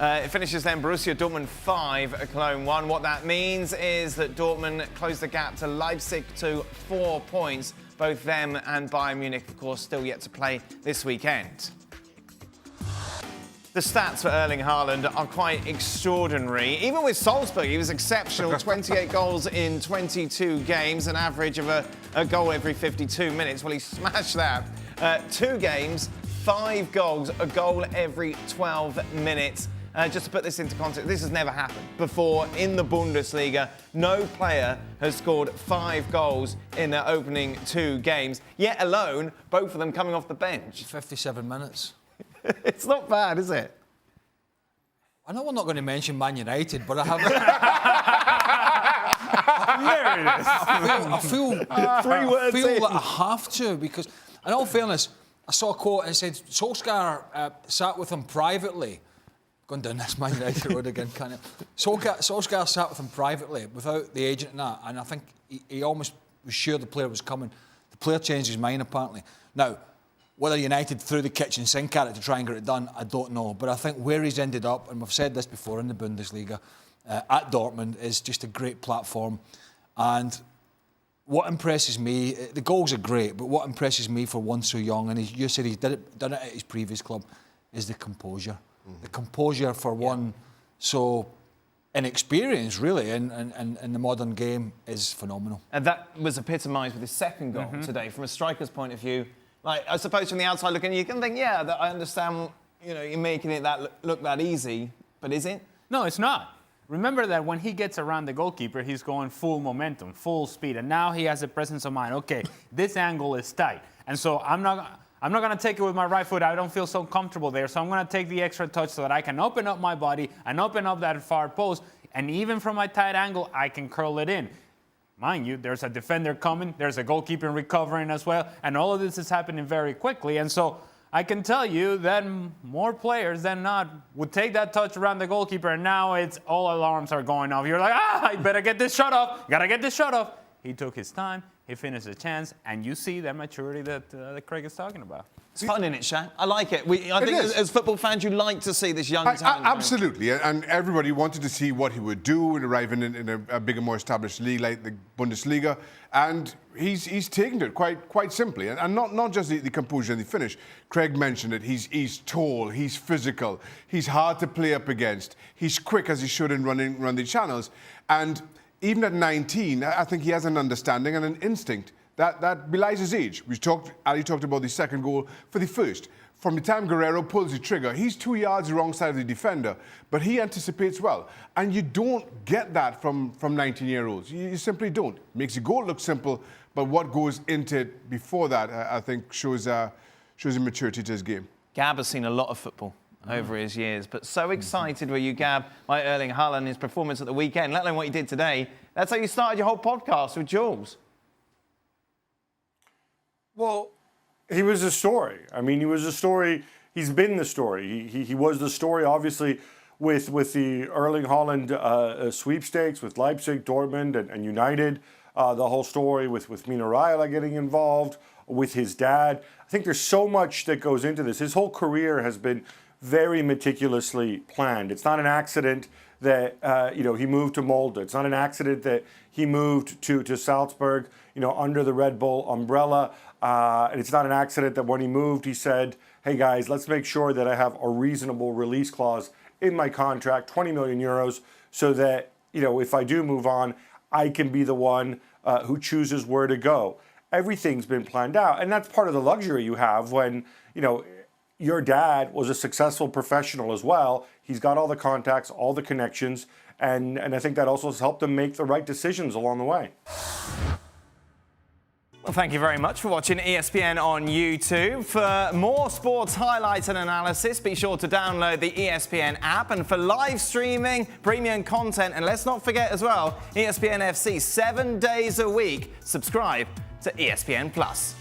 It finishes then Borussia Dortmund 5, Cologne 1. What that means is that Dortmund closed the gap to Leipzig to 4 points. Both them and Bayern Munich, of course, still yet to play this weekend. The stats for Arling Haaland are quite extraordinary. Even with Salzburg, he was exceptional. 28 goals in 22 games, an average of a goal every 52 minutes. Well, he smashed that. 2 games, 5 goals, a goal every 12 minutes. Just to put this into context, this has never happened before in the Bundesliga. No player has scored 5 goals in their opening 2 games, yet alone, both of them coming off the bench. 57 minutes. It's not bad, is it? I know we're not going to mention Man United, but I have... I feel that I have to, because, in all fairness, I saw a quote and it said Solskjaer sat with him privately. Going down this Man United road again, can't I? Solskjaer sat with him privately without the agent and that, and I think he almost was sure the player was coming. The player changed his mind, apparently. Now, whether United threw the kitchen sink at it to try and get it done, I don't know. But I think where he's ended up, and we've said this before in the Bundesliga, at Dortmund, is just a great platform. And what impresses me, the goals are great, but what impresses me for one so young, and you said he's done it at his previous club, is the composure. Mm-hmm. The composure for one so inexperienced, really, in the modern game is phenomenal. And that was epitomised with his second goal today. From a striker's point of view, like, I suppose from the outside looking, you can think, yeah, that I understand, you're making it look that easy, but is it? No, it's not. Remember that when he gets around the goalkeeper, he's going full momentum, full speed, and now he has a presence of mind. Okay, this angle is tight, and so I'm not going to take it with my right foot. I don't feel so comfortable there, so I'm going to take the extra touch so that I can open up my body and open up that far post, and even from my tight angle, I can curl it in. Mind you, there's a defender coming, there's a goalkeeper recovering as well, and all of this is happening very quickly. And so I can tell you that more players than not would take that touch around the goalkeeper, and now it's all alarms are going off. You're like, I better get this shot off, gotta get this shot off. He took his time, he finished the chance, and you see that maturity that Craig is talking about. It's fun, isn't it, Shaq? I like it. I think as football fans, you like to see this young talent. Absolutely, and everybody wanted to see what he would do and arriving in a bigger, more established league like the Bundesliga, and he's taken it quite simply, and not just the composure and the finish. Craig mentioned it. He's tall, he's physical, he's hard to play up against, he's quick as he should in run the channels, and even at 19, I think he has an understanding and an instinct that belies his age. Ali talked about the second goal for the first. From the time Guerrero pulls the trigger, he's 2 yards the wrong side of the defender, but he anticipates well. And you don't get that from 19-year-olds. You simply don't. Makes the goal look simple, but what goes into it before that, I think, shows a maturity to his game. Gab has seen a lot of football over his years, but so excited were you, Gab, by Arling Haaland, his performance at the weekend, let alone what he did today. That's how you started your whole podcast with Jules. Well, he was a story. I mean, he was a story. He's been the story. He was the story, obviously, with the Arling Haaland sweepstakes, with Leipzig, Dortmund, and United. The whole story with Mino Raiola getting involved, with his dad. I think there's so much that goes into this. His whole career has been very meticulously planned. It's not an accident that he moved to Molde. It's not an accident that he moved to Salzburg, under the Red Bull umbrella. And it's not an accident that when he moved, he said, hey guys, let's make sure that I have a reasonable release clause in my contract, 20 million euros, so that, if I do move on, I can be the one who chooses where to go. Everything's been planned out. And that's part of the luxury you have when, your dad was a successful professional as well. He's got all the contacts, all the connections, and I think that also has helped him make the right decisions along the way. Well, thank you very much for watching ESPN on YouTube. For more sports highlights and analysis, be sure to download the ESPN app. And for live streaming, premium content, and let's not forget as well, ESPN FC 7 days a week. Subscribe to ESPN+.